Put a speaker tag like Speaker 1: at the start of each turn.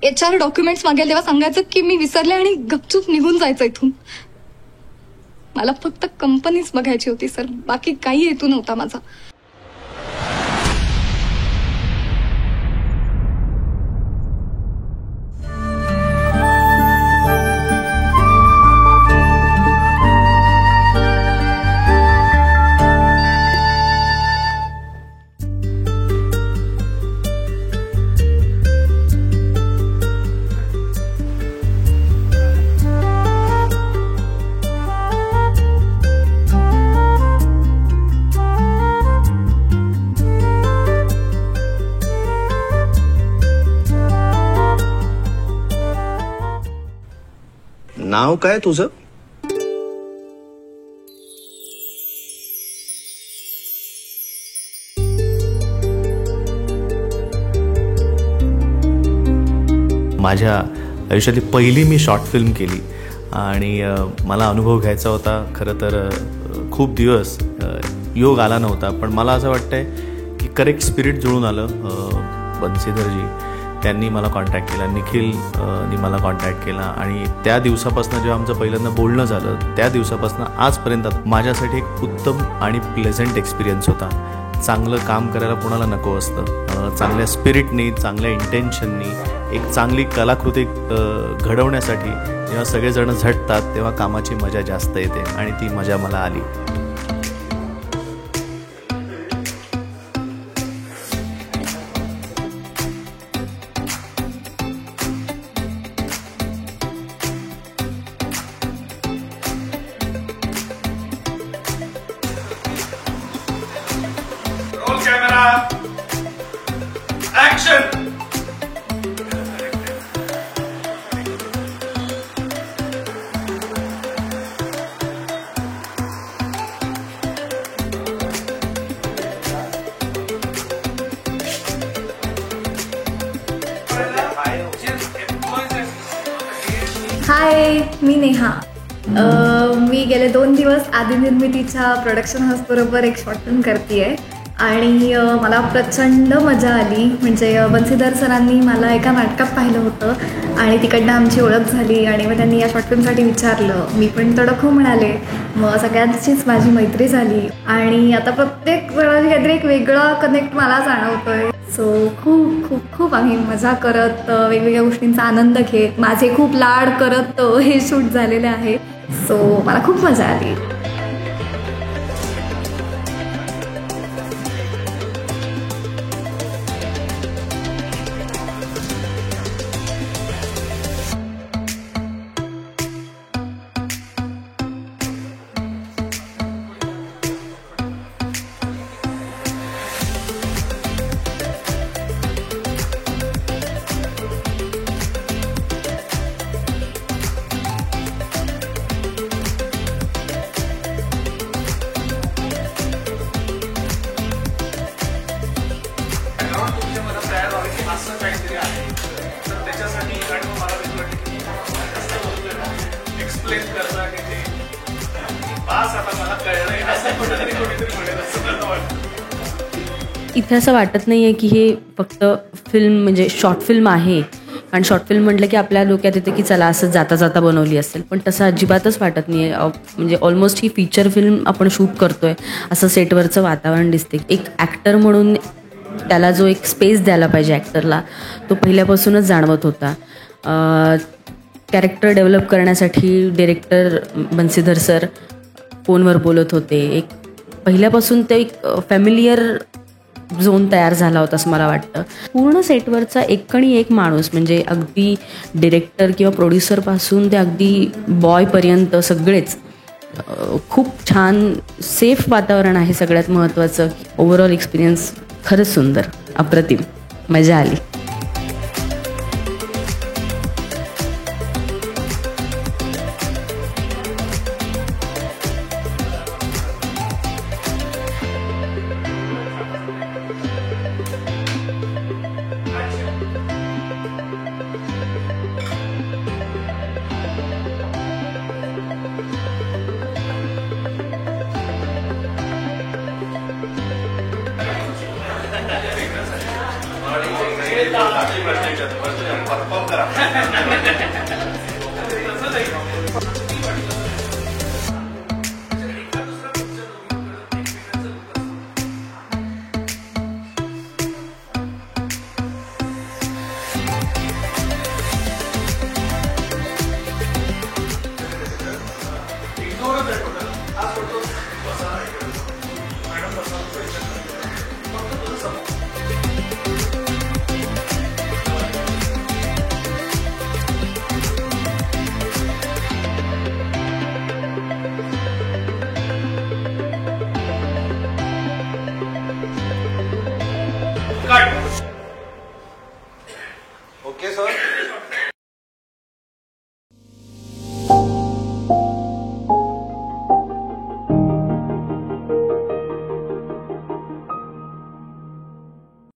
Speaker 1: HR documents मागेल तेव्हा सांगायचं की मी विसरले आणि गपचूप निघून जायचं इथून. मला फक्त कंपनीच बघायची होती सर, बाकी काही हेतू नव्हता माझा.
Speaker 2: नाव काय तुझं?
Speaker 3: माझ्या आयुष्यातली पहिली मी शॉर्ट फिल्म केली आणि मला अनुभव घ्यायचा होता. खरं तर खूप दिवस योग आला नव्हता, पण मला असं वाटतंय की करेक्ट स्पिरिट जुळून आलं. बन्सीधरजी त्यांनी मला कॉन्टॅक्ट केला, निखिलनी मला कॉन्टॅक्ट केला आणि त्या दिवसापासून जेव्हा आमचं पहिल्यांदा बोलणं झालं त्या दिवसापासून आजपर्यंत माझ्यासाठी एक उत्तम आणि प्लेझंट एक्सपिरियन्स होता. चांगलं काम करायला कोणाला नको असतं. चांगल्या स्पिरिटनी, चांगल्या इंटेन्शननी एक चांगली कलाकृती घडवण्यासाठी जेव्हा सगळेजण झटतात तेव्हा कामाची मजा जास्त येते आणि ती मजा मला आली.
Speaker 1: हाय, मी नेहा. मी गेले 2 दिवस आदिनिर्मितीच्या प्रोडक्शन हाऊसबरोबर एक शॉर्ट फिल्म करते आहे आणि मला प्रचंड मजा आली. म्हणजे बन्सीधर सरांनी मला एका नाटकात पाहिलं होतं आणि तिकडनं आमची ओळख झाली आणि मग त्यांनी या शॉर्ट फिल्मसाठी विचारलं. मी पण तडक म्हणाले. मग सगळ्यांचीच माझी मैत्री झाली आणि आता प्रत्येक जणाची काहीतरी एक वेगळा कनेक्ट मला जाणवतो आहे. सो खूप खूप खूप आम्ही मजा करत, वेगवेगळ्या गोष्टींचा आनंद घेत, माझे खूप लाड करत हे शूट झालेले आहे. सो मला खूप मजा आली.
Speaker 4: इथे असं वाटत नाही आहे की हे फक्त फिल्म म्हणजे शॉर्ट फिल्म आहे. कारण शॉर्ट फिल्म म्हटलं की आपल्या डोक्यात येते की चला असं जाता जाता बनवली असेल, पण तसं अजिबातच वाटत नाही आहे. म्हणजे ऑलमोस्ट ही फीचर फिल्म आपण शूट करतो आहे असं सेटवरचं वातावरण दिसते. एक ॲक्टर म्हणून त्याला जो एक स्पेस द्यायला पाहिजे ॲक्टरला, तो पहिल्यापासूनच जाणवत होता. कॅरेक्टर डेव्हलप करण्यासाठी डिरेक्टर बन्सीधर सर फोनवर बोलत होते. एक पहिल्यापासून ते एक फॅमिलियर झोन तयार झाला होता असं मला वाटतं. पूर्ण सेटवरचा एकणी एक माणूस म्हणजे अगदी डिरेक्टर किंवा प्रोड्युसरपासून ते अगदी बॉयपर्यंत सगळेच खूप छान सेफ वातावरण आहे. सगळ्यात महत्त्वाचं ओव्हरऑल एक्सपिरियन्स खरंच सुंदर, अप्रतिम, मजा आली.
Speaker 3: प्रश्न विचारतो. परफॉर्म करा.